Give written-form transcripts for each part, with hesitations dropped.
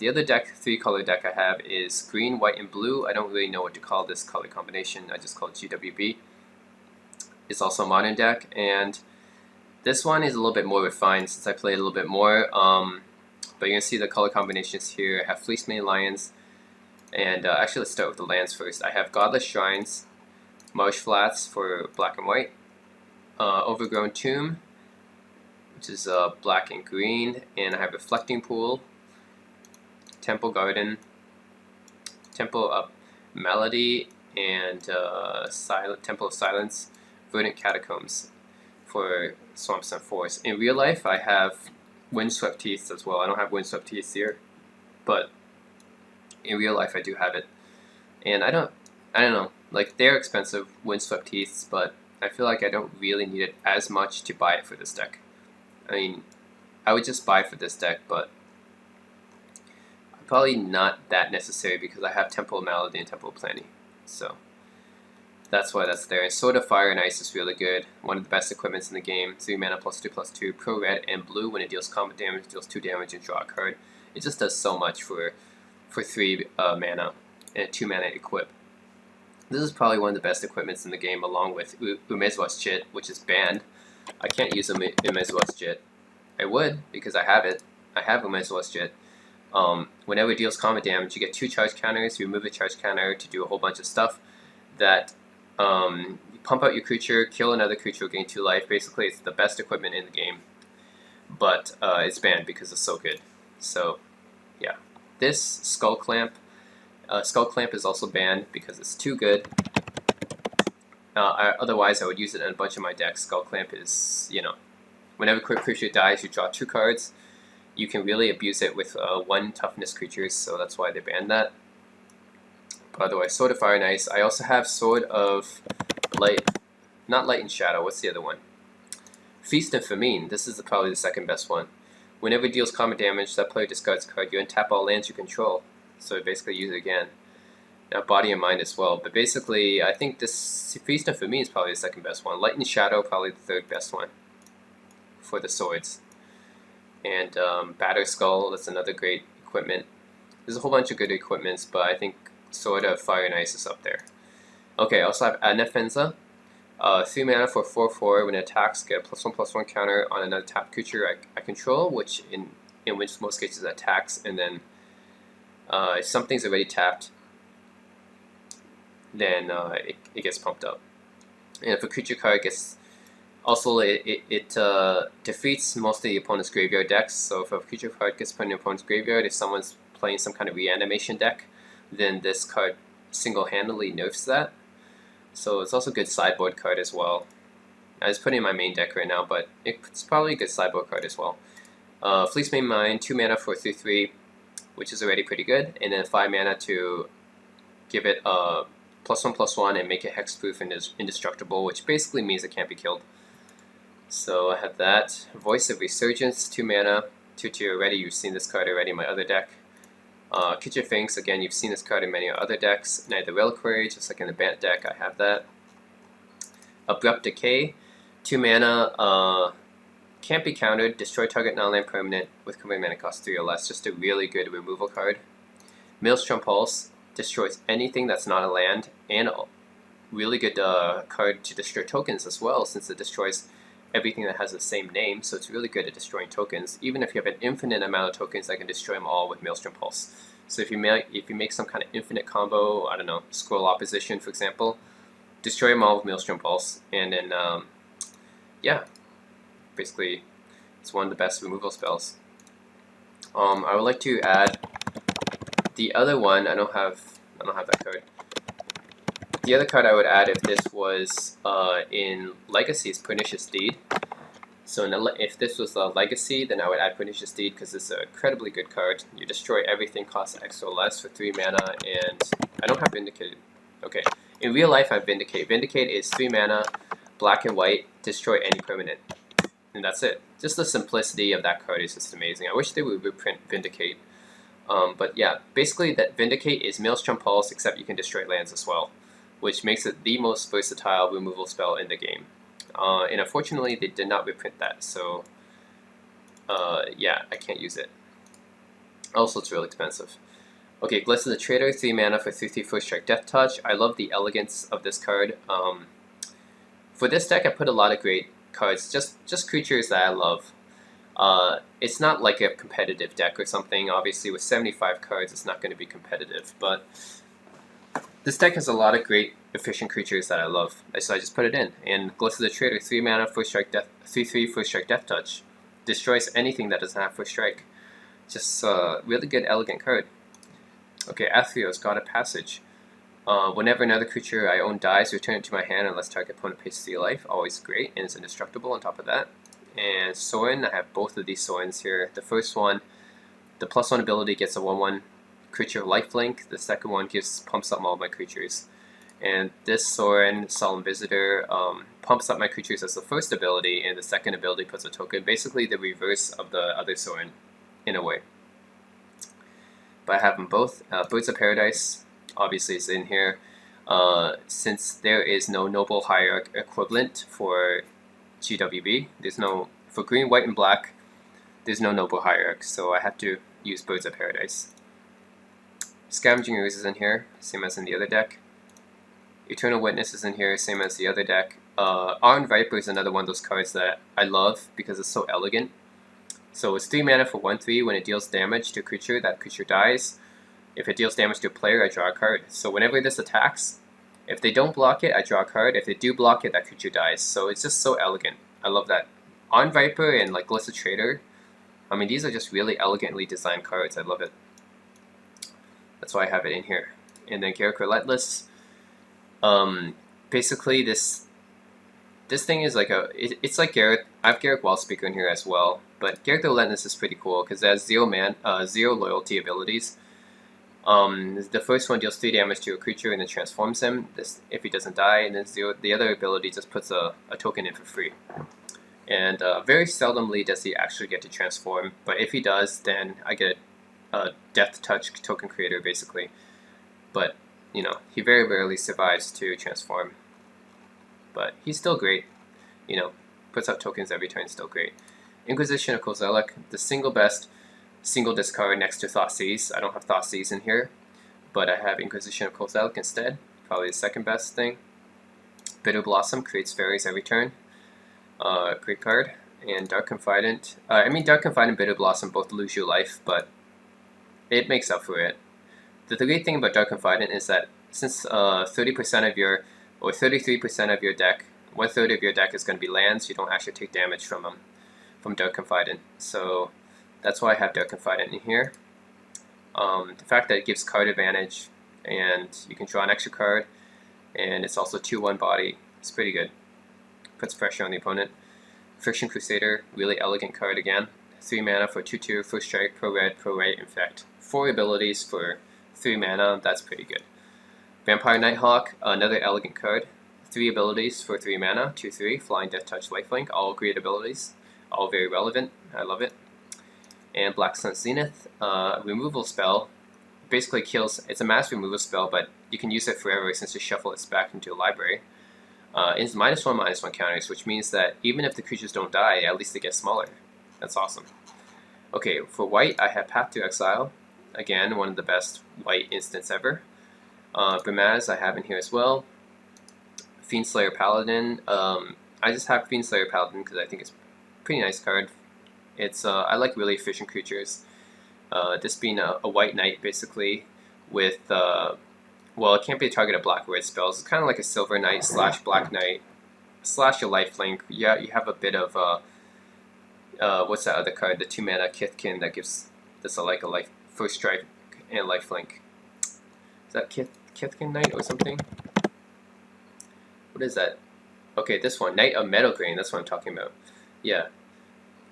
The other deck, 3-color deck I have is green, white, and blue. I don't really know what to call this color combination. I just call it GWB. It's also a modern deck, and this one is a little bit more refined since I played a little bit more. But you're gonna see the color combinations here. I have Fleecemane Lions, and actually let's start with the lands first. I have Godless Shrines, Marsh Flats for black and white, Overgrown Tomb, which is black and green, and I have Reflecting Pool, Temple Garden, Temple of Melody, and Temple of Silence, Verdant Catacombs for Swamps and Forests. In real life, I have Windswept Heaths as well. I don't have Windswept Heaths here, but in real life I do have it. And I don't know, like they're expensive, Windswept Heaths, but I feel like I don't really need it as much to buy it for this deck. I mean, I would just buy for this deck, but probably not that necessary because I have Temple of Malady and Temple of Plenty. So that's why that's there. And Sword of Fire and Ice is really good. One of the best equipments in the game. 3 mana +2/+2, pro red and blue. When it deals combat damage, it deals 2 damage and draw a card. It just does so much for 3 mana and 2 mana equip. This is probably one of the best equipments in the game, along with Umezwa's Chit, which is banned. I can't use Umezwa's Chit. I would, because I have it. I have Umezwa's Chit. Whenever it deals combat damage, you get 2 charge counters. You remove the charge counter to do a whole bunch of stuff that you pump out your creature, kill another creature, gain 2 life. Basically, it's the best equipment in the game, but it's banned because it's so good. So, yeah. This Skull Clamp is also banned because it's too good. Otherwise, I would use it in a bunch of my decks. Skull Clamp is, whenever a creature dies, you draw 2 cards. You can really abuse it with 1 toughness creatures, so that's why they banned that. But otherwise, Sword of Fire and Ice. I also have Sword of Light, not Light and Shadow. What's the other one? Feast and Famine. This is probably the second best one. Whenever it deals combat damage, that player discards a card. You untap all lands you control, so basically use it again. Now, Body and Mind as well. But basically, I think this Feast and Famine is probably the second best one. Light and Shadow, probably the third best one for the swords. And Batter Skull, that's another great equipment. There's a whole bunch of good equipments, but I think Sword of Fire and Ice is up there. Okay, I also have Anafenza. 3 mana for 4/4. When it attacks, get a +1/+1 counter on another tapped creature I control, which in most cases attacks, and then if something's already tapped, then it gets pumped up. And if a creature card gets... Also, it defeats most of the opponent's graveyard decks, so if a creature card gets put in the opponent's graveyard, if someone's playing some kind of reanimation deck, then this card single-handedly nerfs that. So it's also a good sideboard card as well. I just put it in my main deck right now, but it's probably a good sideboard card as well. Fleecemane Mine, 2 mana for 3/3, which is already pretty good, and then 5 mana to give it a +1/+1 and make it hexproof and indestructible, which basically means it can't be killed. So I have that. Voice of Resurgence, 2 mana, 2/2 already. You've seen this card already in my other deck. Kitchen Finks, again, you've seen this card in many other decks. Night the Reliquary, just like in the Bant deck, I have that. Abrupt Decay, 2 mana, can't be countered. Destroy target non-land permanent with current mana cost 3 or less. Just a really good removal card. Maelstrom Pulse, destroys anything that's not a land, and a really good card to destroy tokens as well, since it destroys everything that has the same name, so it's really good at destroying tokens. Even if you have an infinite amount of tokens, I can destroy them all with Maelstrom Pulse. So if you make some kind of infinite combo, I don't know, Scroll Opposition, for example, destroy them all with Maelstrom Pulse, and then, yeah, basically, it's one of the best removal spells. I would like to add the other one. I don't have that card. The other card I would add if this was in Legacy is Pernicious Deed. So if this was a Legacy, then I would add Pernicious Deed because it's an incredibly good card. You destroy everything, costs X or less for 3 mana, and I don't have Vindicate. Okay, in real life I have Vindicate. Vindicate is 3 mana, black and white, destroy any permanent. And that's it. Just the simplicity of that card is just amazing. I wish they would reprint Vindicate. But yeah, basically that Vindicate is Maelstrom Pulse, except you can destroy lands as well, which makes it the most versatile removal spell in the game. And unfortunately, they did not reprint that, so yeah, I can't use it. Also, it's really expensive. Okay, Gliss of the Trader, 3 mana for 3/3 first strike Death Touch. I love the elegance of this card. For this deck, I put a lot of great cards, just creatures that I love. It's not like a competitive deck or something. Obviously, with 75 cards, it's not going to be competitive. But this deck has a lot of great, efficient creatures that I love. So I just put it in. And Gliss of the Trader, 3 mana, first strike death, 3/3 first strike Death Touch. Destroys anything that doesn't have first strike. Just a really good, elegant card. Okay, Athrio's God of Passage. Whenever another creature I own dies, return it to my hand unless target opponent pays 3 life. Always great, and it's indestructible on top of that. And Sorin, I have both of these Sorins here. The first one, the +1 ability gets a 1/1 creature lifelink. The second one pumps up all my creatures. And this Sorin, Solemn Visitor, pumps up my creatures as the first ability, and the second ability puts a token. Basically the reverse of the other Sorin, in a way. But I have them both. Birds of Paradise, obviously, is in here. Since there is no Noble Hierarch equivalent for GWB, there's no, for green, white, and black, there's no Noble Hierarch, so I have to use Birds of Paradise. Scavenging Ooze is in here, same as in the other deck. Eternal Witness is in here, same as the other deck. Iron Viper is another one of those cards that I love because it's so elegant. So it's 3 mana for 1/3. When it deals damage to a creature, that creature dies. If it deals damage to a player, I draw a card. So whenever this attacks, if they don't block it, I draw a card. If they do block it, that creature dies. So it's just so elegant. I love that. On Viper and like Gliss of Trader, I mean, these are just really elegantly designed cards. I love it. That's why I have it in here. And then Garruk Relentless. Basically, this thing is like it's like Garruk. I have Garruk Wallspeaker in here as well. But Garruk the Relentless is pretty cool because it has 0 loyalty abilities. The first one deals 3 damage to a creature and then transforms him if he doesn't die, and then the other ability just puts a token in for free. And very seldomly does he actually get to transform, but if he does, then I get a Death Touch token creator, basically. But, you know, he very rarely survives to transform. But he's still great, you know, puts out tokens every turn, still great. Inquisition of Kozilek, the single best single discard next to Thoughtseize. I don't have Thoughtseize in here, but I have Inquisition of Kozilek instead. Probably the second best thing. Bitter Blossom creates fairies every turn. Great card. And Dark Confidant. Dark Confidant and Bitter Blossom both lose you life, but it makes up for it. The great thing about Dark Confidant is that since 30% of your, or 33% of your deck, 1/3 of your deck is going to be lands, you don't actually take damage from them, from Dark Confidant. So that's why I have Dark Confidant in here. The fact that it gives card advantage, and you can draw an extra card, and it's also 2/1 body, it's pretty good. Puts pressure on the opponent. Friction Crusader, really elegant card again. 3 mana for 2/2, first strike, pro red, infect. 4 abilities for 3 mana, that's pretty good. Vampire Nighthawk, another elegant card. 3 abilities for 3 mana, 2/3, Flying, Death Touch, Lifelink, all great abilities, all very relevant, I love it. And Black Sun Zenith, removal spell, basically kills, it's a mass removal spell, but you can use it forever since you shuffle it back into a library. It's -1/-1 counters, which means that even if the creatures don't die, at least they get smaller. That's awesome. Okay, for white, I have Path to Exile. Again, one of the best white instants ever. Brimaz, I have in here as well. Fiendslayer Paladin. I just have Fiendslayer Paladin because I think it's a pretty nice card. It's I like really efficient creatures. This being a white knight, basically, with well, it can't be a target of black or red spells. It's kind of like a silver knight / black knight / a lifelink. Yeah, you have a bit of what's that other card? The 2 mana Kithkin that gives this a life first strike and lifelink. Is that Kithkin Knight or something? What is that? Okay, this one, Knight of Meadowgrain. That's what I'm talking about. Yeah.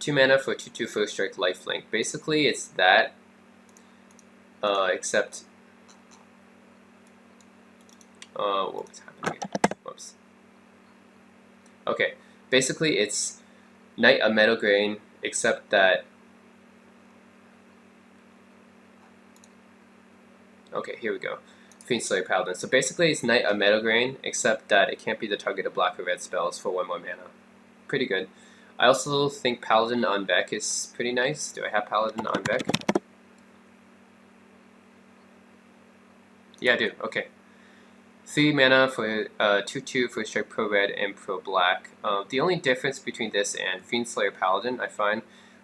2 mana for 2/2 first strike lifelink. Basically, it's that, except, what was happening here? Whoops. Okay, basically it's Knight of Meadowgrain, except that, okay, here we go. Fiendslayer Paladin. So basically it's Knight of Meadowgrain, except that it can't be the target of black or red spells for 1 more mana. Pretty good. I also think Paladin on Beck is pretty nice. Do I have Paladin on Beck? Yeah, I do. Okay. 3 mana for 2/2 for strike pro red and pro black. The only difference between this and Fiendslayer Paladin, I find,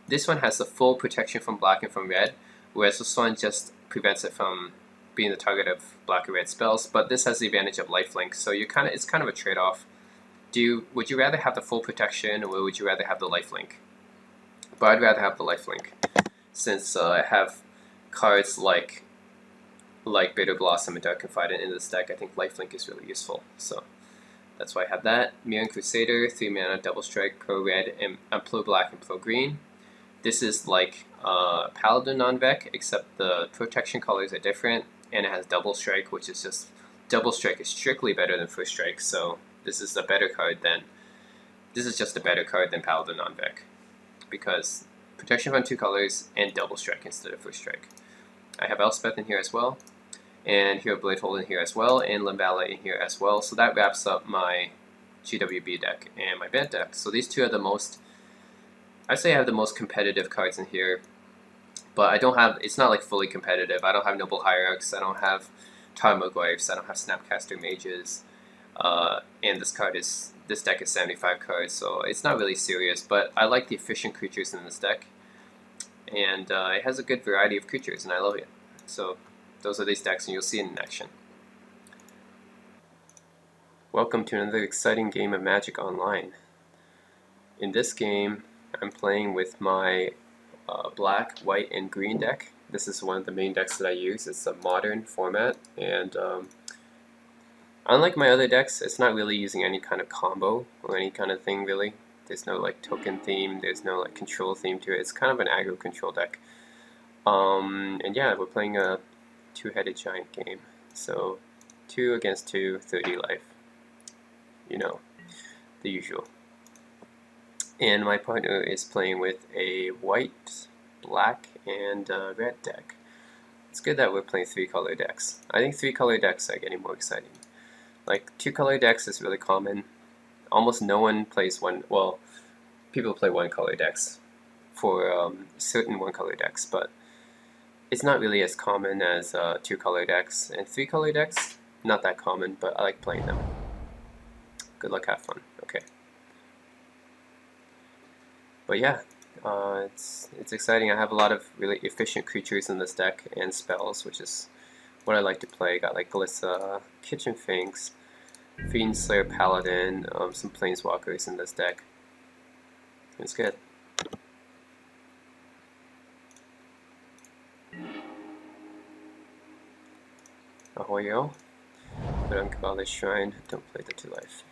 this one has the full protection from black and from red, whereas this one just prevents it from being the target of black or red spells. But this has the advantage of lifelink, so it's kind of a trade-off. Would you rather have the full protection, or would you rather have the lifelink? But I'd rather have the lifelink, since I have cards like Bitter Blossom and Dark Confidant in this deck. I think lifelink is really useful, so that's why I have that. Mirran Crusader, 3 mana, double strike, pro red, and pro black and pro green. This is like Paladin non-Vec, except the protection colors are different, and it has double strike, which is just, double strike is strictly better than first strike, so this is just a better card than Paladin non-Vec, because protection from 2 colors and double strike instead of first strike. I have Elspeth in here as well, and Hero Bladehold in here as well, and Limbala in here as well. So that wraps up my GWB deck and my Bant deck. So these two are the most, I'd say I have the most competitive cards in here, but I don't have, it's not like fully competitive. I don't have Noble Hierarchs, I don't have Tarmogoyfs, I don't have Snapcaster Mages, and this deck is 75 cards, so it's not really serious, but I like the efficient creatures in this deck, and it has a good variety of creatures, and I love it. So those are these decks, and you'll see it in action. Welcome to another exciting game of Magic Online. In this game, I'm playing with my black, white, and green deck. This is one of the main decks that I use. It's a modern format, and unlike my other decks, it's not really using any kind of combo or any kind of thing, really. There's no like token theme, there's no like control theme to it. It's kind of an aggro control deck. And yeah, we're playing a 2-headed giant game. So 2 against 2, 30 life. You know, the usual. And my partner is playing with a white, black, and red deck. It's good that we're playing 3-color decks. I think 3-color decks are getting more exciting. Like 2-color decks is really common. Almost no one plays one, well, people play 1-color decks for certain 1-color decks, but it's not really as common as 2-color decks. And 3-color decks, not that common, but I like playing them. Good luck, have fun. Okay. But yeah, it's exciting. I have a lot of really efficient creatures in this deck and spells, which is what I like to play. Got like Glissa, Kitchen Finks, Fiendslayer Paladin, some Planeswalkers in this deck. It's good. Ahoyo, but on Kabbalah's Shrine, don't play the 2 life.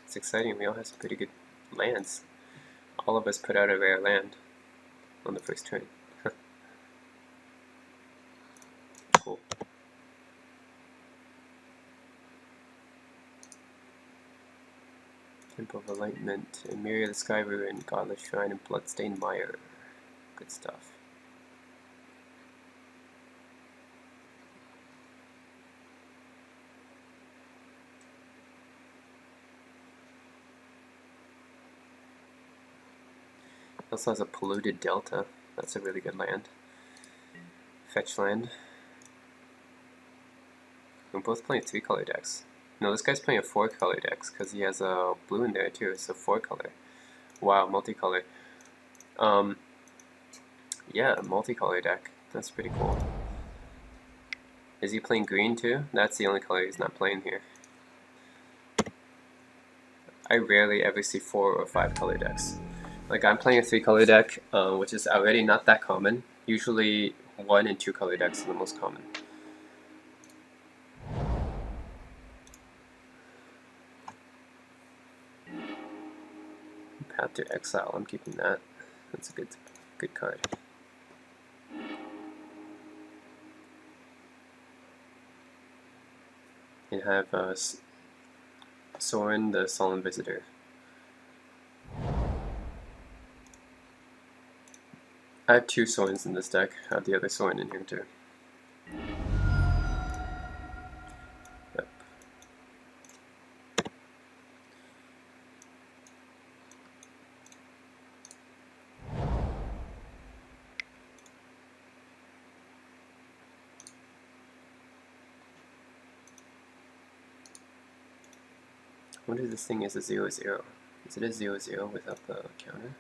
It's exciting, we all have some pretty good lands. All of us put out a rare land on the first turn. Cool. Temple of Enlightenment, and Mirror of the Sky Ruin, Godless Shrine, and Bloodstained Mire. Good stuff. Also has a Polluted Delta. That's a really good land. Fetch land. We're both playing 3-color decks. No, this guy's playing a 4-color deck because he has a blue in there too. It's a 4-color. Wow, multicolor. Yeah, multicolor deck. That's pretty cool. Is he playing green too? That's the only color he's not playing here. I rarely ever see 4 or 5-color decks. Like, I'm playing a 3-color deck, which is already not that common. Usually 1 and 2-color decks are the most common. Path to Exile, I'm keeping that. That's a good card. You have Sorin, the Solemn Visitor. I have 2 Soins in this deck. I have the other Soin in here too. Yep. I wonder if this thing is a 0/0. Is it a 0/0 without the counter?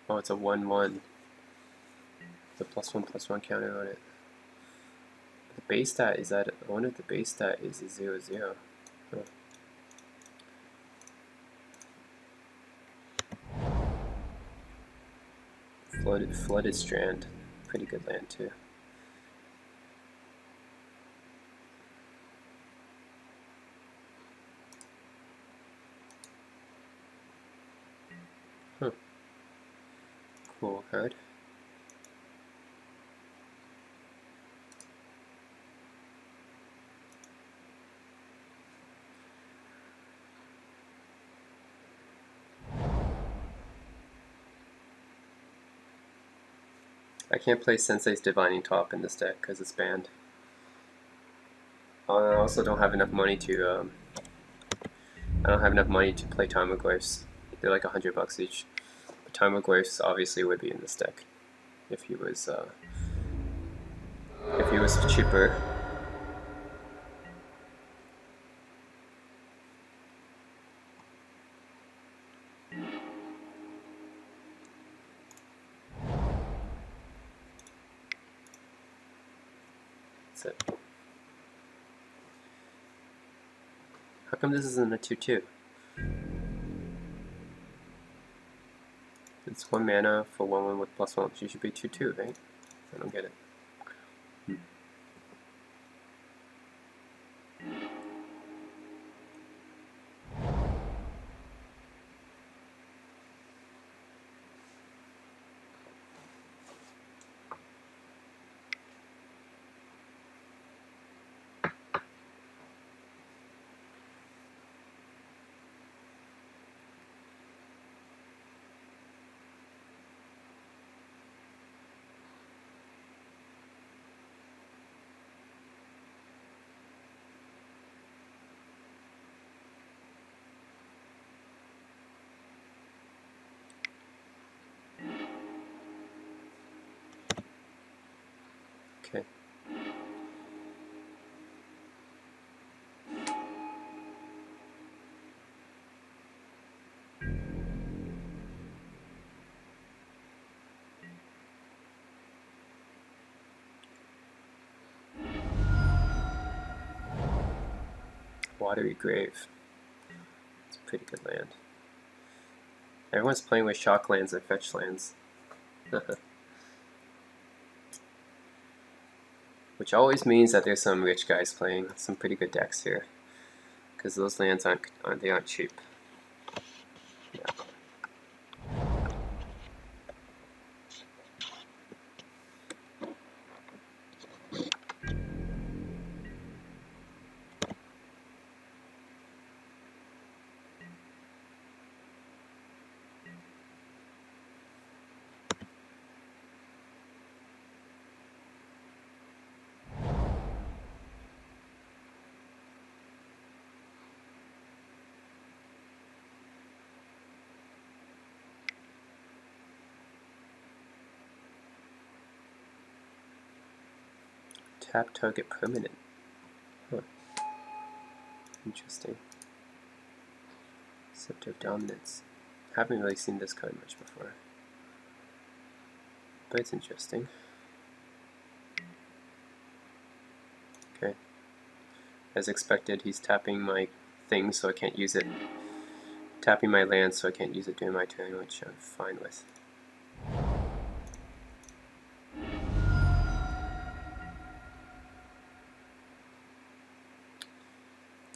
Oh, it's a 1/1. The +1/+1 counter on it. The base stat is that. I wonder if the base stat is a 0/0. Oh. Flooded Strand. Pretty good land too. Huh. Cool card. I can't play Sensei's Divining Top in this deck because it's banned. I also don't have enough money to. I don't have enough money to play Timoglyphs. They're like $100 each. But Timoglyphs obviously would be in this deck if he was cheaper. That's it. How come this isn't a 2/2? It's 1 mana for 1/1 with +1. She should be 2/2, right? I don't get it. Okay. Watery Grave. It's a pretty good land. Everyone's playing with shock lands and fetch lands. Which always means that there's some rich guys playing some pretty good decks here. Because those lands aren't cheap. Yeah. Tap target permanent. Huh. Interesting. Scepter of Dominance. Haven't really seen this card much before. But it's interesting. Okay. As expected, he's tapping my thing so I can't use it. Tapping my land so I can't use it during my turn, which I'm fine with.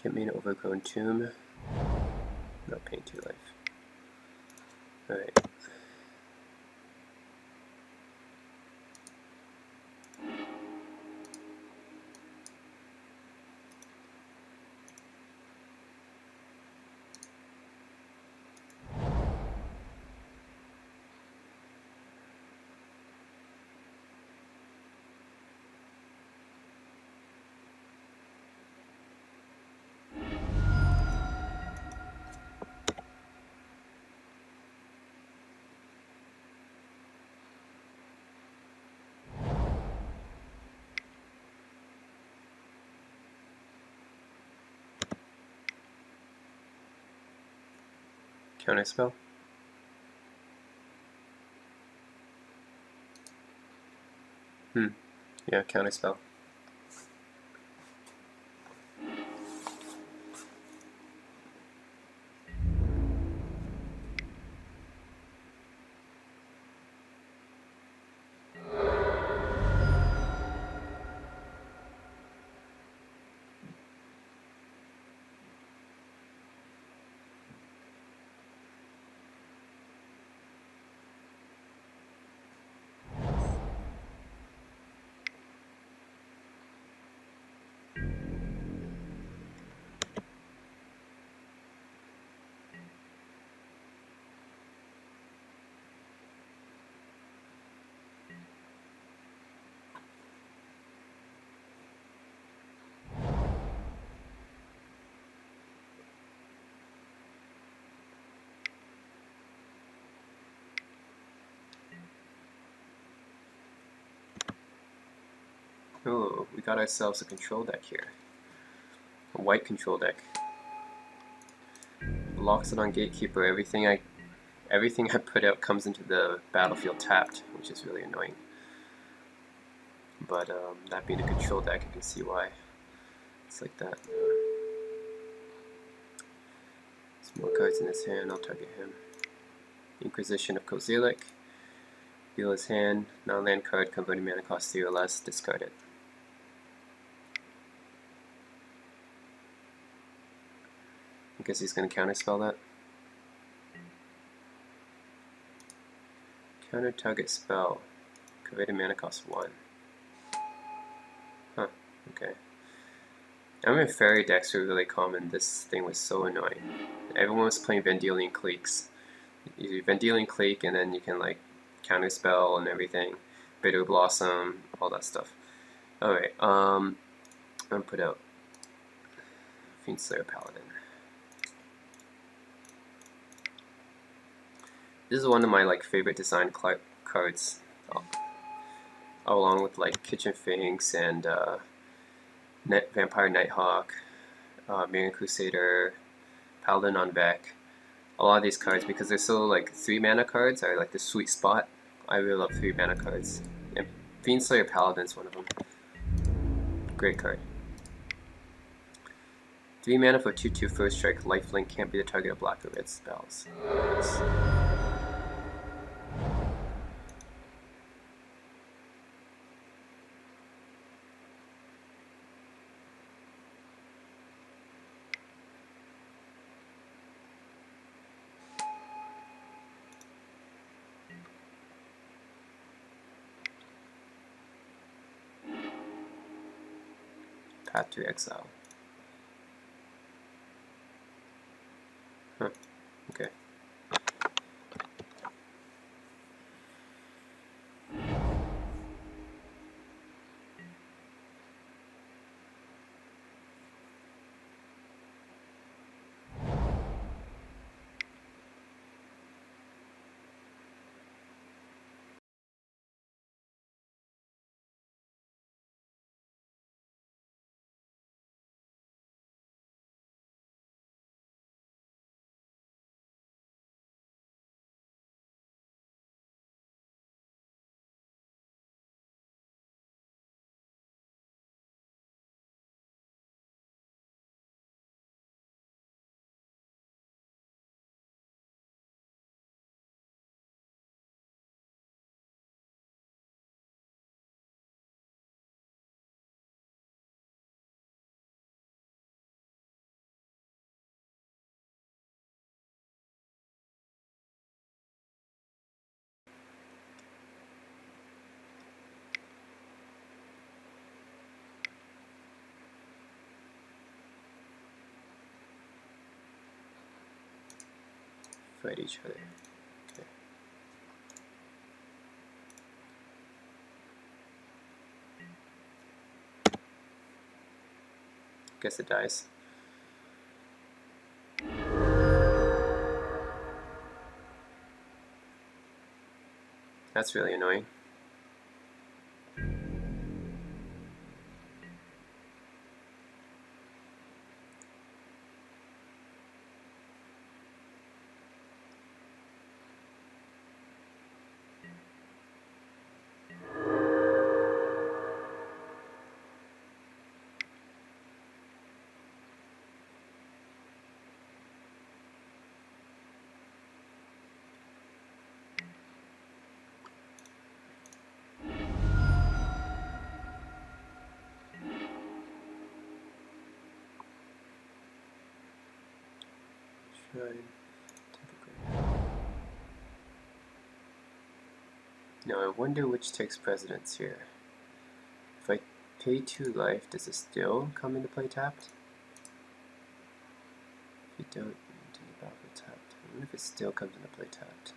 Get me an Overgrown Tomb. Not paying 2 life. Alright. Counterspell. Yeah, counterspell. Oh, we got ourselves a control deck here. A white control deck. Locks it on Gatekeeper. Everything I put out comes into the battlefield tapped, which is really annoying. But that being a control deck, you can see why it's like that. Some more cards in his hand. I'll target him. Inquisition of Kozilek. Deal his hand. Non-land card, converting mana cost 3 or less. Discard it. I guess he's going to counterspell that. Counter target spell. Converting mana cost 1. Huh, okay. I remember fairy decks were really common. This thing was so annoying. Everyone was playing Vendilion Cliques. You do Vendilion Clique and then you can like counterspell and everything. Bitter Blossom, all that stuff. Alright, I'm gonna put out Fiendslayer Paladin. This is one of my like favorite design cards, along with like Kitchen Finks and Vampire Nighthawk, Mirran Crusader, Paladin on Vec. A lot of these cards, because they're so like 3 mana cards, are like the sweet spot. I really love 3 mana cards, and Fiendslayer Paladin is one of them. Great card. 3 mana for 2/2 first strike. Lifelink can't be the target of black or red spells. Nice. Path to Exile. Huh, okay. Fight each other. Okay. Guess it dies. That's really annoying. Now I wonder which takes precedence here. If I pay 2 life, does it still come into play tapped? If you don't, into the battlefield tapped. I wonder if it still comes into play tapped.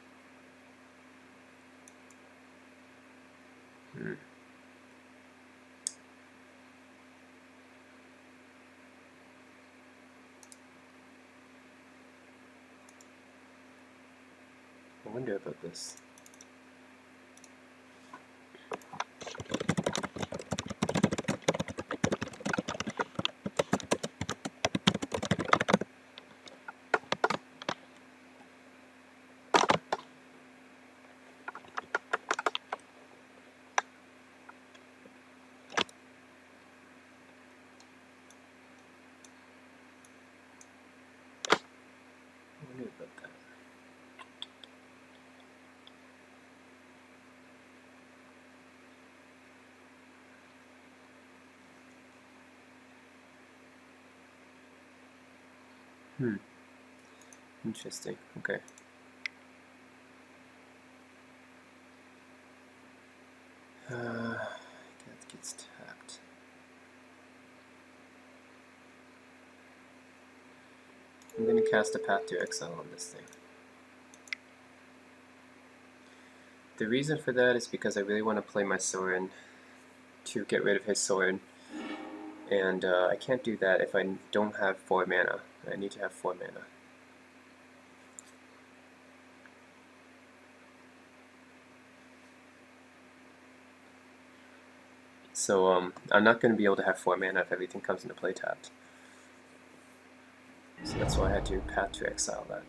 I wonder about this. I wonder about that. Interesting. Okay. That gets tapped. I'm going to cast a Path to Exile on this thing. The reason for that is because I really want to play my Sorin to get rid of his Sorin. And I can't do that if I don't have 4 mana. I need to have 4 mana. So I'm not going to be able to have 4 mana if everything comes into play tapped. So that's why I had to Path to Exile that.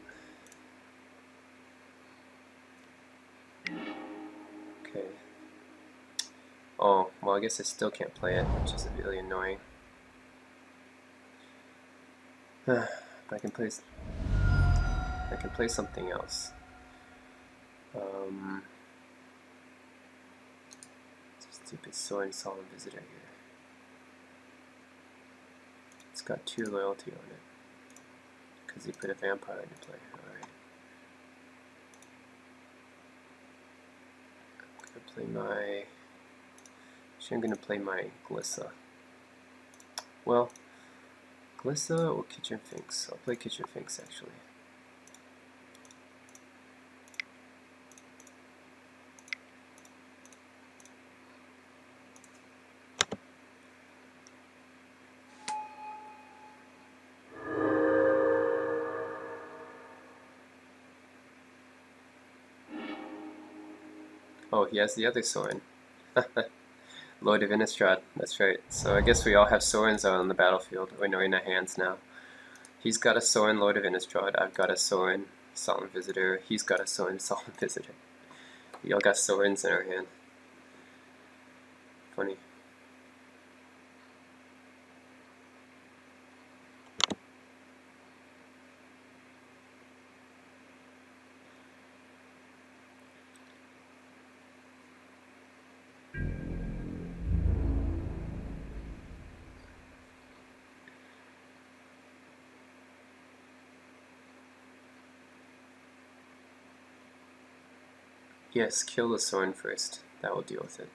Okay. Oh, well I guess I still can't play it, which is really annoying. I can play something else. Stupid Sorin Solemn Visitor here. It's got 2 loyalty on it. Because he put a vampire into play. Alright. I'm gonna play my Glissa. Well, Glissa or Kitchen Finks? I'll play Kitchen Finks actually. Oh, he has the other Sorin. Lord of Innistrad, that's right. So I guess we all have Sorins out on the battlefield, or no, in our hands now. He's got a Sorin Lord of Innistrad, I've got a Sorin Solemn Visitor, he's got a Sorin Solemn Visitor. We all got Sorins in our hand. Funny. Yes, kill the Sorin first. That will deal with it.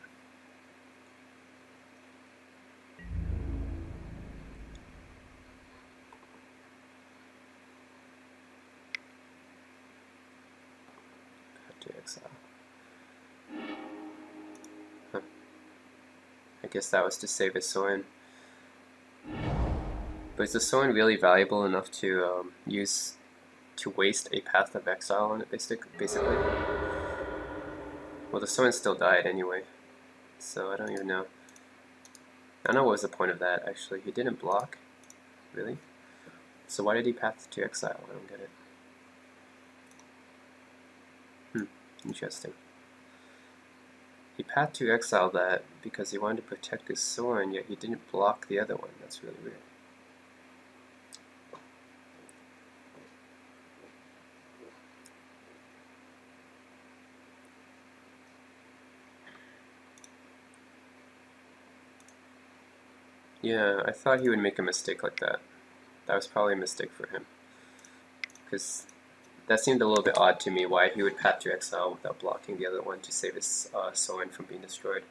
Have to exile. Huh. I guess that was to save a Sorin. But is the Sorin really valuable enough to use to waste a Path of Exile on it, basically? Well, the Sorin still died anyway, so I don't even know. I don't know what was the point of that, actually. He didn't block? Really? So why did he Path to Exile? I don't get it. Interesting. He Path to Exile that because he wanted to protect his Sorin, yet he didn't block the other one. That's really weird. Yeah, I thought he would make a mistake like that. That was probably a mistake for him. because that seemed a little bit odd to me why he would path to exile without blocking the other one to save his Sorin from being destroyed.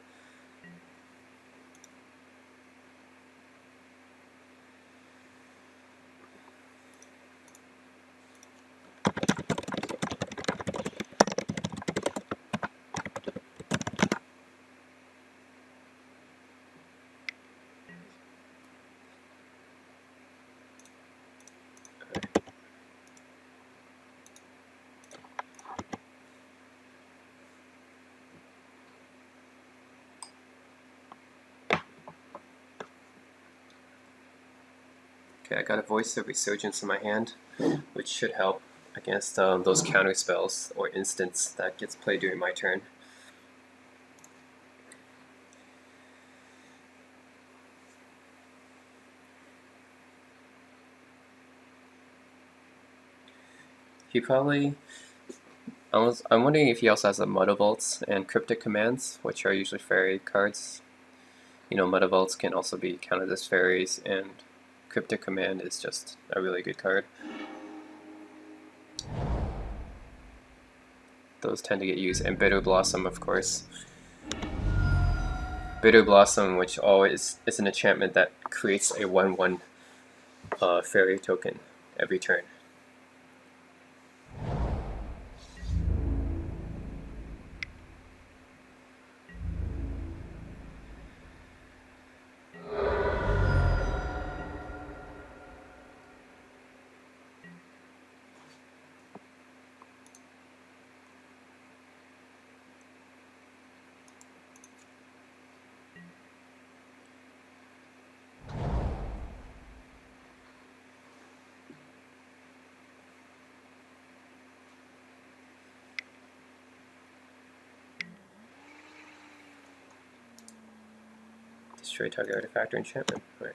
Okay, I got a Voice of Resurgence in my hand, which should help against those counter spells or instants that gets played during my turn. He probably... I'm wondering if he also has a Mudda Vaults and Cryptic Commands, which are usually fairy cards. You know, Mudda Vaults can also be counted as fairies, and Cryptic Command is just a really good card. Those tend to get used, and Bitter Blossom, of course. Bitter Blossom, which always is an enchantment that creates a 1/1 fairy token every turn. Destroy target artifact or enchantment. Right.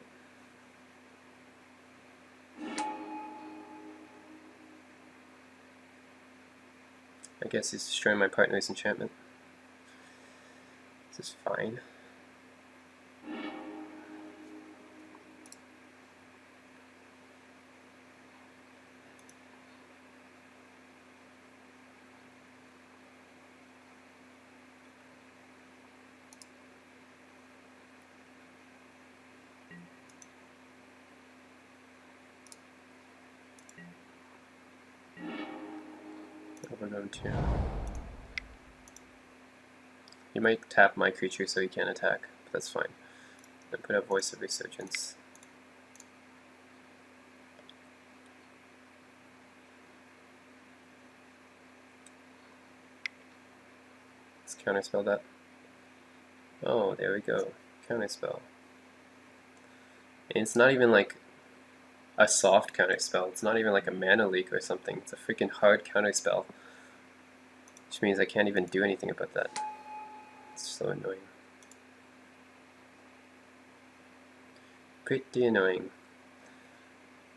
I guess he's destroying my partner's enchantment. This is fine. Overgrown 2. He might tap my creature so he can't attack, but that's fine. And put out Voice of Resurgence. Let's counterspell that. Oh, there we go. Counterspell. And it's not even like a soft counterspell. It's not even like a mana leak or something. It's a freaking hard counterspell. Which means I can't even do anything about that. It's so annoying. Pretty annoying.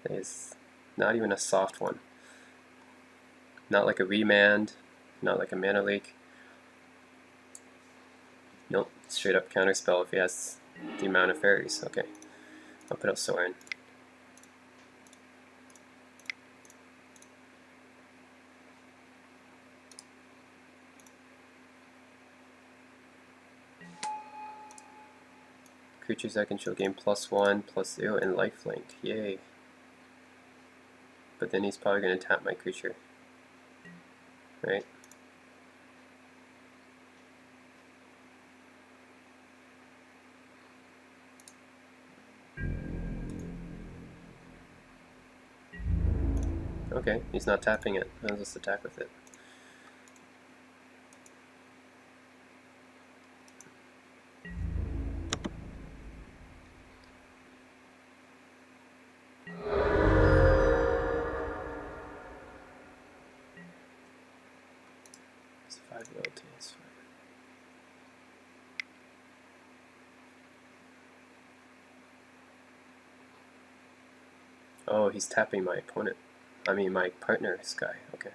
It's not even a soft one. Not like a remand, not like a mana leak. Nope, straight up counterspell if he has the amount of fairies. Okay, I'll put out Sorin. Creatures I control gain +1, +0, and lifelink. Yay. But then he's probably going to tap my creature. Right? Okay, he's not tapping it. I'll just attack with it. It's 5 loyalty, it's fine. Oh, he's tapping my opponent. I mean my partner's guy. Okay.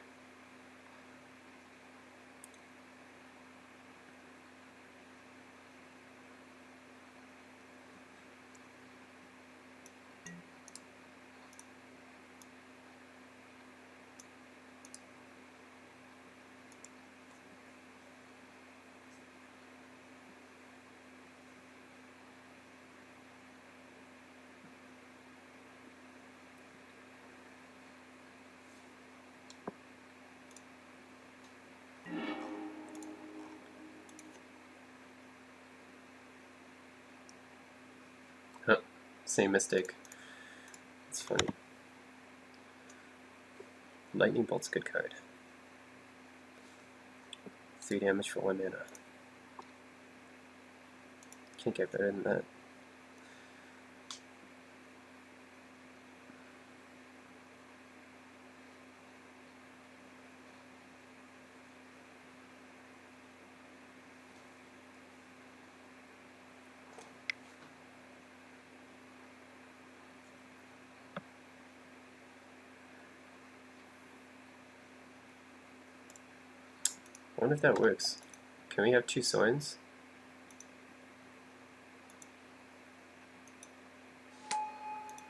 Same mistake. It's funny. Lightning Bolt's a good card. 3 damage for 1 mana. Can't get better than that. I wonder if that works. Can we have 2 Soins?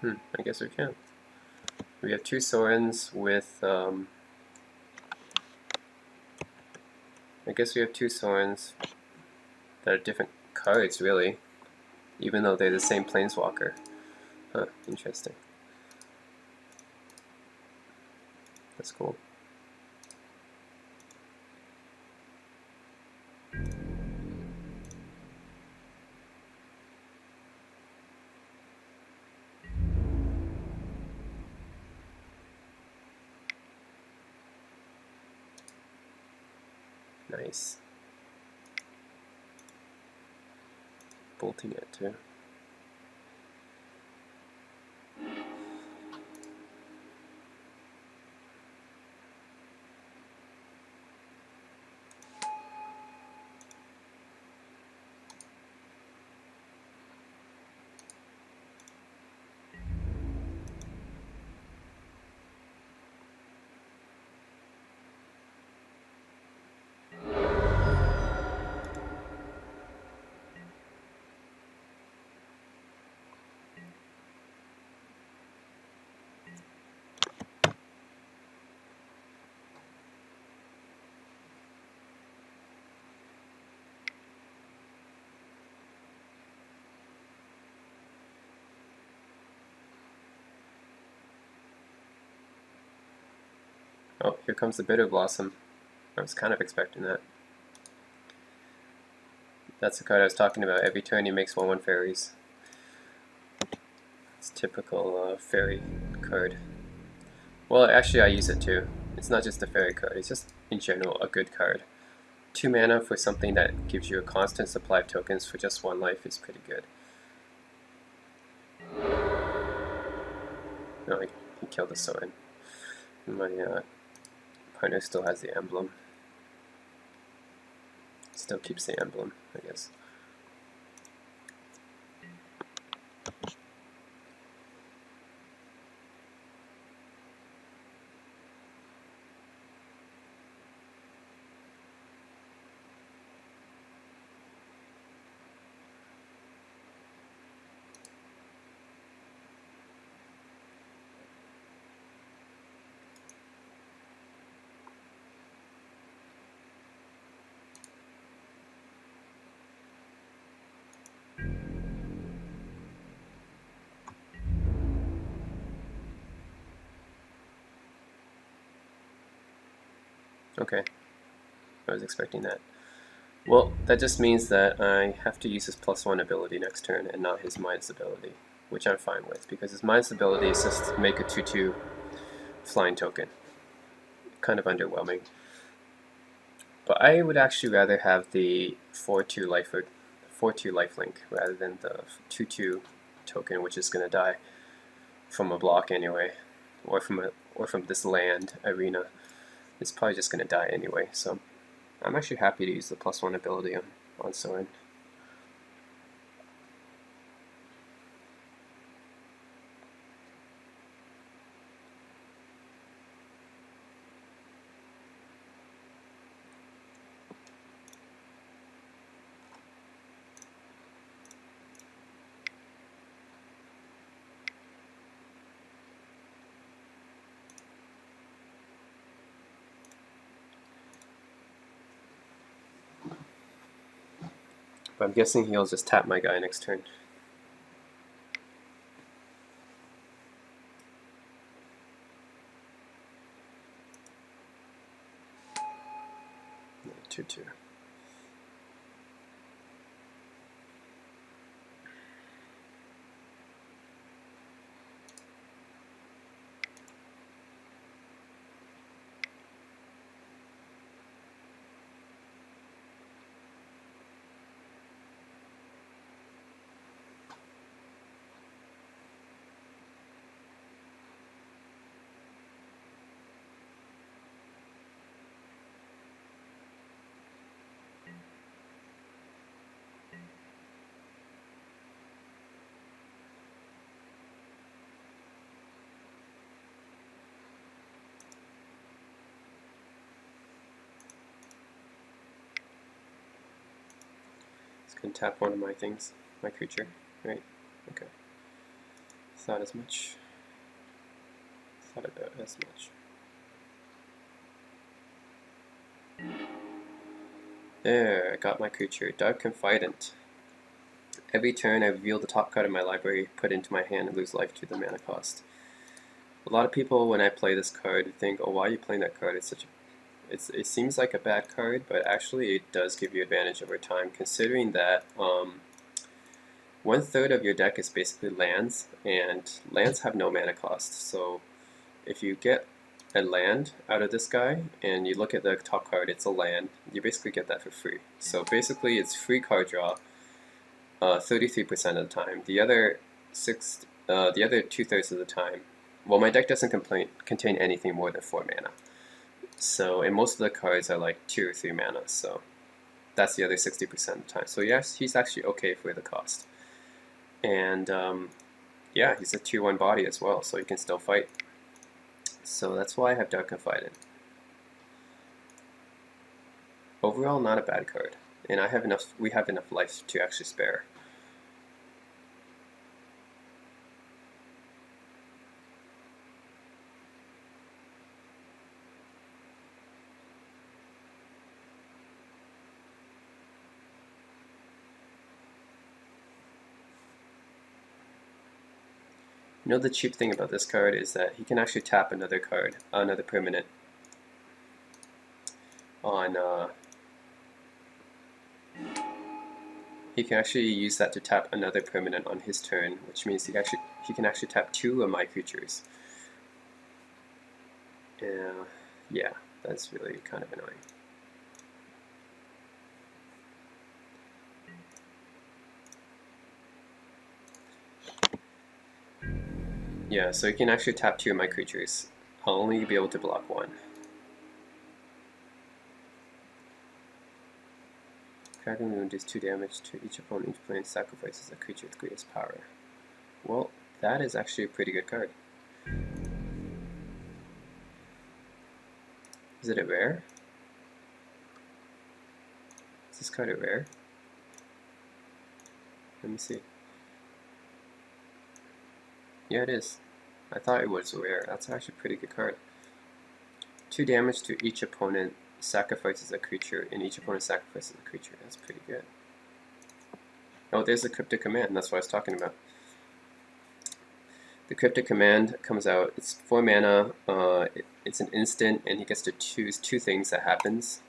I guess we can. We have 2 Sorens with, I guess we have 2 Sorens that are different cards, really, even though they're the same Planeswalker. Huh, interesting. That's cool. Nice. Bolting it too. Oh, here comes the Bitter Blossom. I was kind of expecting that. That's the card I was talking about. Every turn he makes 1/1 fairies. It's typical fairy card. Well, actually I use it too. It's not just a fairy card, it's just in general a good card. 2 mana for something that gives you a constant supply of tokens for just 1 life is pretty good. No, he killed the Sorin. My partner still has the emblem. Still keeps the emblem, I guess. Okay, I was expecting that. Well, that just means that I have to use his +1 ability next turn and not his minus ability, which I'm fine with, because his minus ability is just to make a 2/2 flying token. Kind of underwhelming. But I would actually rather have the 4/2 lifelink rather than the 2/2 token, which is going to die from a block anyway, or from this land arena. It's probably just going to die anyway, so I'm actually happy to use the +1 ability on Sorin. But I'm guessing he'll just tap my guy next turn. Yeah, 2/2. Can tap one of my things, my creature, right? Okay. Thought as much. Thought about as much. There, I got my creature, Dark Confidant. Every turn I reveal the top card of my library, put it into my hand, and lose life to the mana cost. A lot of people, when I play this card, think, oh, why are you playing that card? It seems like a bad card, but actually it does give you advantage over time, considering that 1/3 of your deck is basically lands, and lands have no mana cost. So if you get a land out of this guy, and you look at the top card, it's a land, you basically get that for free. So basically it's free card draw 33% of the time. The other 2/3 of the time, well, my deck doesn't contain anything more than 4 mana. So, and most of the cards are like 2 or 3 mana, so that's the other 60% of the time. So yes, he's actually okay for the cost. And yeah, he's a 2/1 body as well, so he can still fight. So that's why I have Dark Confidant. Overall, not a bad card, and we have enough life to actually spare. You know, the cheap thing about this card is that he can actually tap another card, another permanent, on he can actually use that to tap another permanent on his turn, which means he can actually tap 2 of my creatures. Yeah, that's really kind of annoying. Yeah, so you can actually tap 2 of my creatures. I'll only be able to block 1. Cracking Wound does 2 damage to each opponent. Each player sacrifices a creature with greatest power. Well, that is actually a pretty good card. Is it a rare? Is this card a rare? Let me see. Yeah, it is. I thought it was rare. That's actually a pretty good card. 2 damage to each opponent sacrifices a creature, and each opponent sacrifices a creature. That's pretty good. Oh, there's the Cryptic Command. That's what I was talking about. The Cryptic Command comes out. It's 4 mana. It's an instant, and he gets to choose 2 things that happens.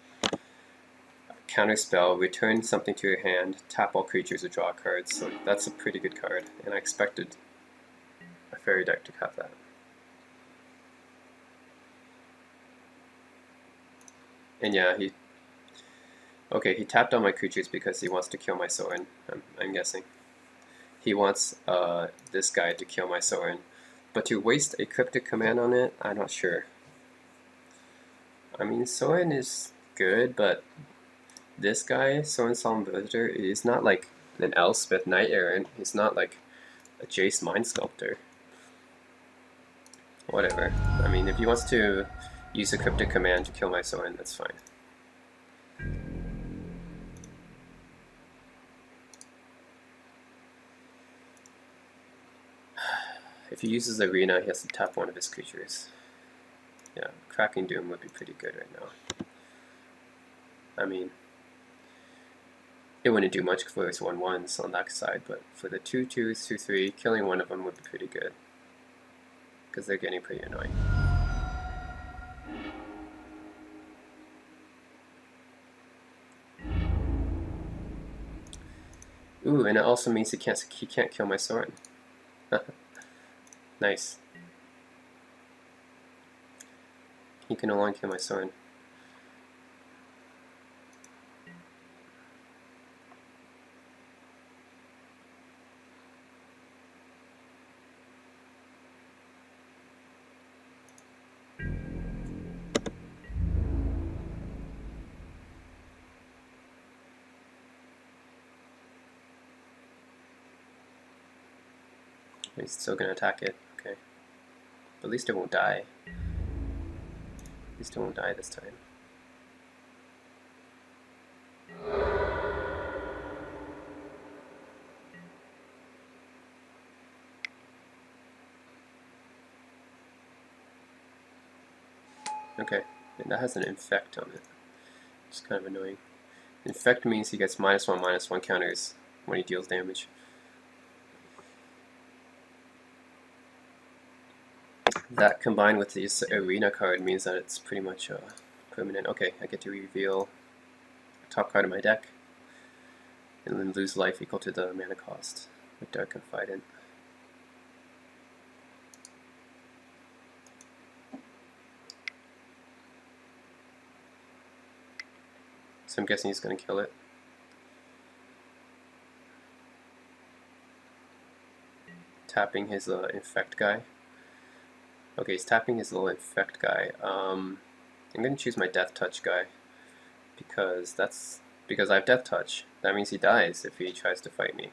Counter spell, return something to your hand, tap all creatures or draw cards. So that's a pretty good card, and I expected a fairy deck to have that. And yeah, he tapped all my creatures because he wants to kill my Sorin, I'm guessing. He wants this guy to kill my Sorin. But to waste a Cryptic Command on it, I'm not sure. I mean, Sorin is good, but this guy, Sorin Solemn Visitor, is not like an Elspeth Knight Errant. He's not like a Jace Mind Sculptor. Whatever. I mean, if he wants to use a Cryptic Command to kill my Sorin, that's fine. If he uses Arena, he has to tap one of his creatures. Yeah, Cracking Doom would be pretty good right now. I mean, it wouldn't do much for his 1/1s on that side, but for the 2/2s, 2/3, killing one of them would be pretty good. Because they're getting pretty annoying. Ooh, and it also means he can't kill my Sorin. Nice. He can no longer kill my Sorin. He's still gonna attack it, okay. But at least it won't die. At least it won't die this time. Okay, and that has an infect on it. It's kind of annoying. Infect means he gets -1/-1 counters when he deals damage. That combined with this arena card means that it's pretty much permanent. Okay, I get to reveal top card of my deck and then lose life equal to the mana cost with Dark Confidant. So I'm guessing he's going to kill it. Tapping his infect guy. Okay, he's tapping his little infect guy. I'm going to choose my death touch guy because I have death touch. That means he dies if he tries to fight me.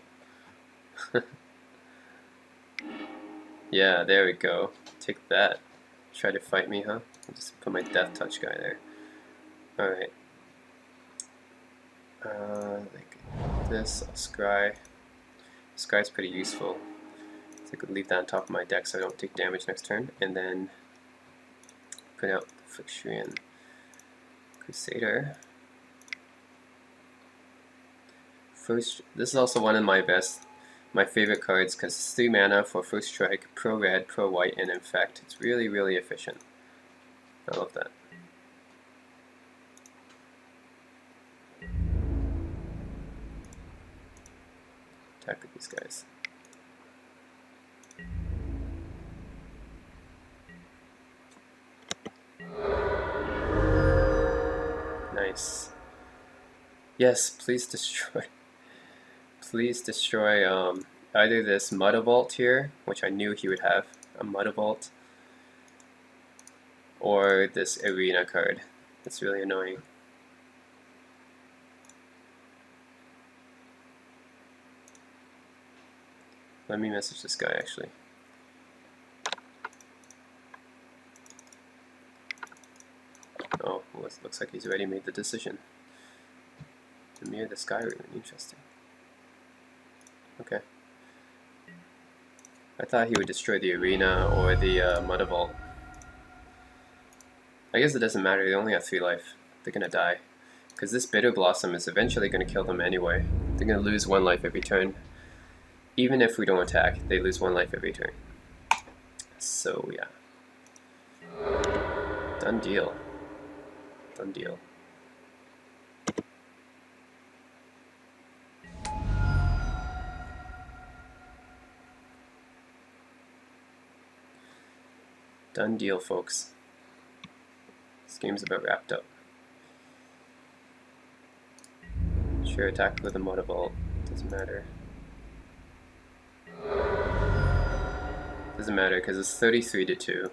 Yeah, there we go. Take that. Try to fight me, huh? I'll just put my death touch guy there. Alright. Like this, I'll scry. Scry's pretty useful. So I could leave that on top of my deck so I don't take damage next turn. And then put out the Phyrexian Crusader. First, this is also one of my favorite cards because it's 3 mana for first strike, pro red, pro white, and infect. It's really, really efficient. I love that. Attack with these guys. Nice. Yes, please destroy. Please destroy either this Mudavault here, which I knew he would have, a Mudavault, or this Arena card. It's really annoying. Let me message this guy actually. Oh, well, it looks like he's already made the decision. Mirror the Skyrim, interesting. Okay. I thought he would destroy the arena or the Mudavault. I guess it doesn't matter, they only have 3 life. They're gonna die. Because this Bitter Blossom is eventually gonna kill them anyway. They're gonna lose 1 life every turn. Even if we don't attack, they lose 1 life every turn. So yeah. Done deal. Done deal. Done deal, folks. This game's about wrapped up. Sure, attack with a Mudavault. Doesn't matter. Doesn't matter because it's 33-2.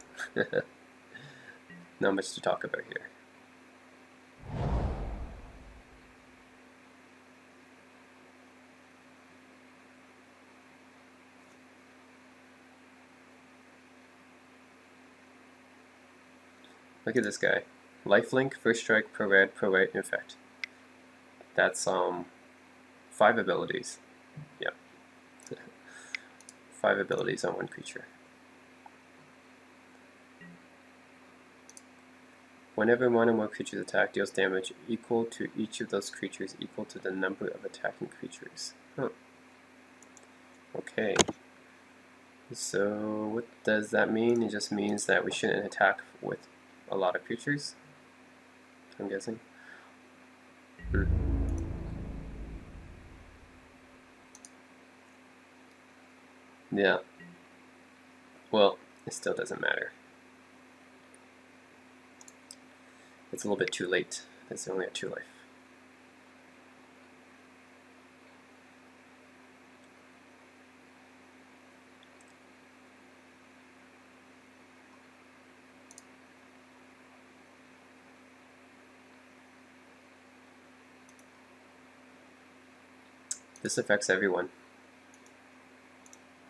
Not much to talk about here. Look at this guy. Lifelink, first strike, pro red, pro white, infect. That's 5 abilities. Yep. 5 abilities on 1 creature. Whenever 1 or more creatures attack, deals damage equal to each of those creatures equal to the number of attacking creatures. Huh. Okay. So what does that mean? It just means that we shouldn't attack with a lot of creatures, I'm guessing. Yeah. Well, it still doesn't matter. It's a little bit too late. It's only at 2 life. This affects everyone.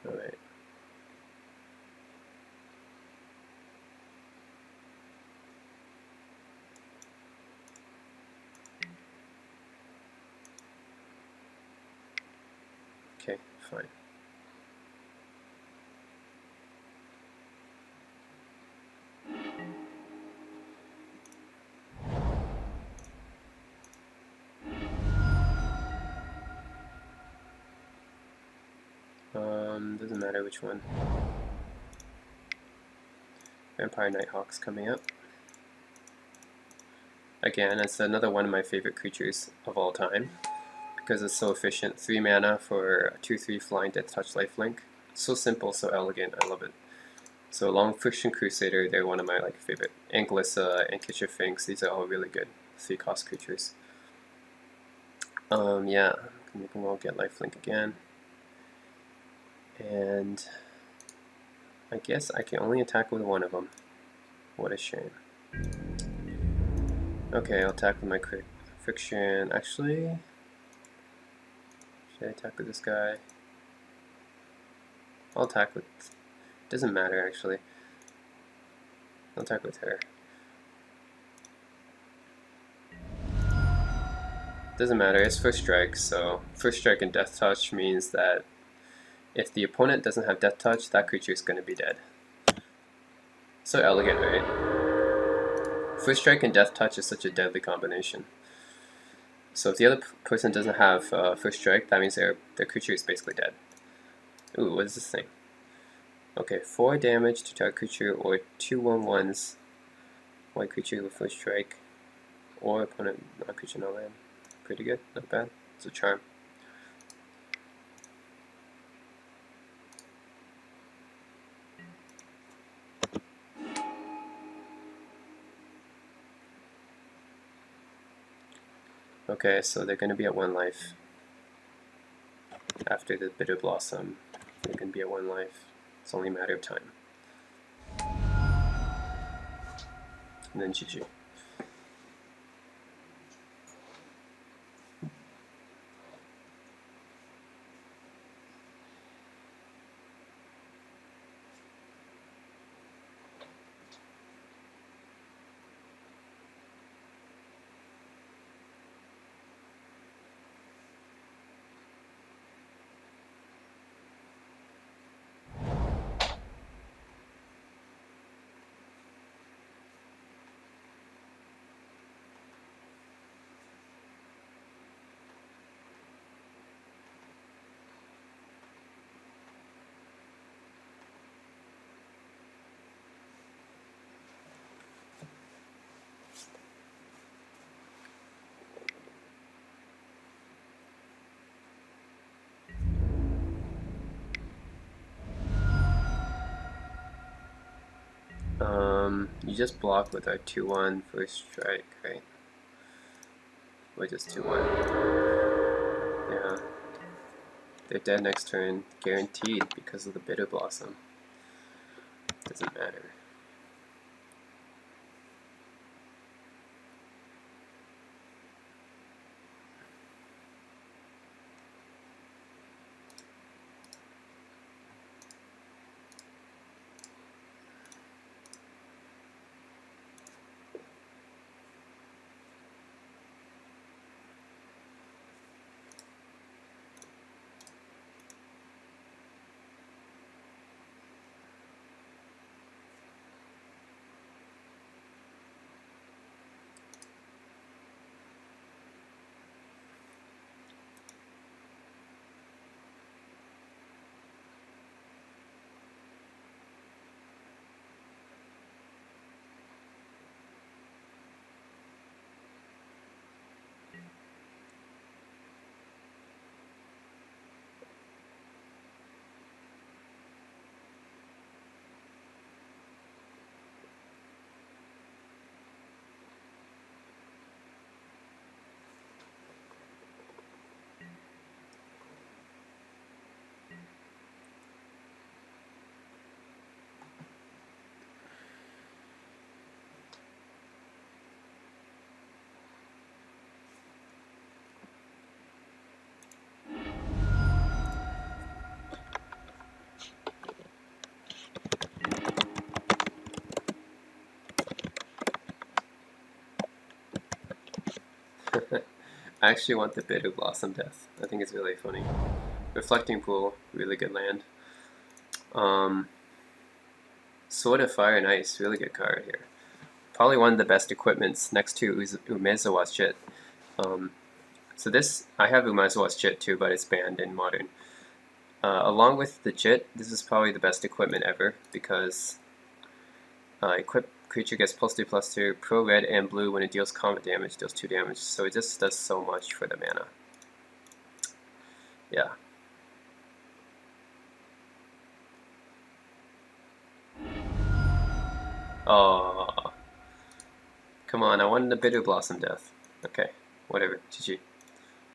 Alright. Okay, fine. Doesn't matter which one. Vampire Nighthawk's coming up. Again, it's another one of my favorite creatures of all time because it's so efficient. 3 mana for 2/3 flying Death Touch lifelink. So simple, so elegant. I love it. So along Friction Crusader, they're one of my favorite. Anglissa and Kitcher Finks, these are all really good 3-cost creatures. Yeah, we can all get lifelink again. And I guess I can only attack with one of them. What a shame. Okay, I'll attack with my friction. Actually, should I attack with this guy? I'll attack with... doesn't matter, actually. I'll attack with her. Doesn't matter, it's first strike, so first strike and Death Touch means that if the opponent doesn't have Death Touch, that creature is going to be dead. So elegant, right? First strike and Death Touch is such a deadly combination. So if the other person doesn't have first strike, that means their creature is basically dead. Ooh, what is this thing? Okay, 4 damage to target creature or 2 1/1s. White creature with first strike. Or opponent non-creature no land. Pretty good, not bad. It's a charm. Okay, so they're going to be at 1 life. After the Bitter Blossom, they're going to be at 1 life. It's only a matter of time. And then GG. You just block with our 2/1 first strike, right? Or just 2/1. Yeah. They're dead next turn, guaranteed because of the Bitter Blossom. Doesn't matter. I actually want the Bitter Blossom Death. I think it's really funny. Reflecting Pool, really good land. Sword of Fire and Ice, really good card here. Probably one of the best equipments next to Umezawa's Chit. So this, I have Umezawa's Chit too, but it's banned in Modern. Along with the JIT, this is probably the best equipment ever because equip creature gets +2/+2, pro red and blue when it deals combat damage, deals 2 damage. So it just does so much for the mana. Yeah. Oh, come on! I wanted the Bitter Blossom Death. Okay, whatever. GG.